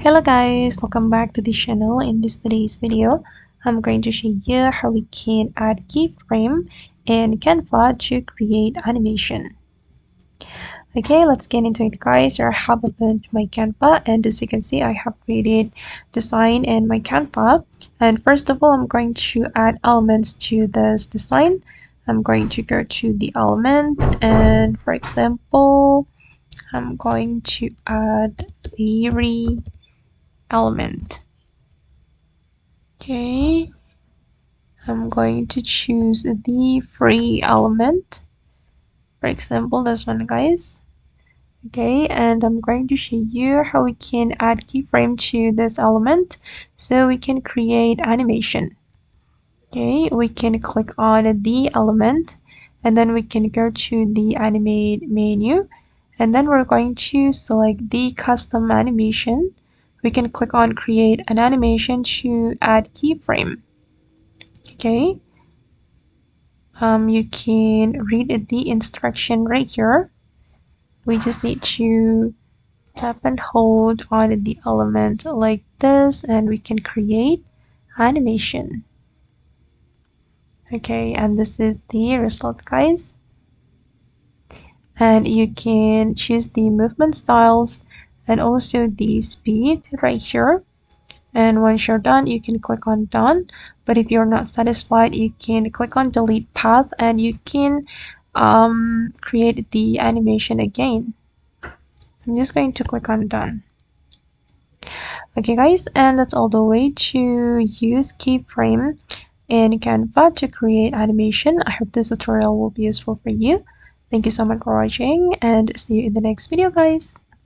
Hello guys, welcome back to the channel. In today's video, I'm going to show you how we can add keyframe in Canva to create animation. Okay, let's get into it guys. I have opened my Canva, and as you can see, I have created design in my Canva. And first of all, I'm going to add elements to this design. I'm going to go to the element, and for example, I'm going to add a element. Okay, I'm going to choose the free element, for example this one guys. Okay, and I'm going to show you how we can add keyframe to this element so we can create animation. Okay, we can click on the element and then we can go to the animate menu, and then we're going to select the custom animation. We can click on create an animation to add keyframe. Okay, you can read the instruction right here. We just need to tap and hold on the element like this and we can create animation. Okay, and this is the result guys, and you can choose the movement styles and also the speed right here. And once you're done, you can click on done. But if you're not satisfied, you can click on delete path and you can create the animation again. I'm just going to click on done. Okay guys, and that's all the way to use keyframe in Canva to create animation. I hope this tutorial will be useful for you. Thank you so much for watching and see you in the next video guys.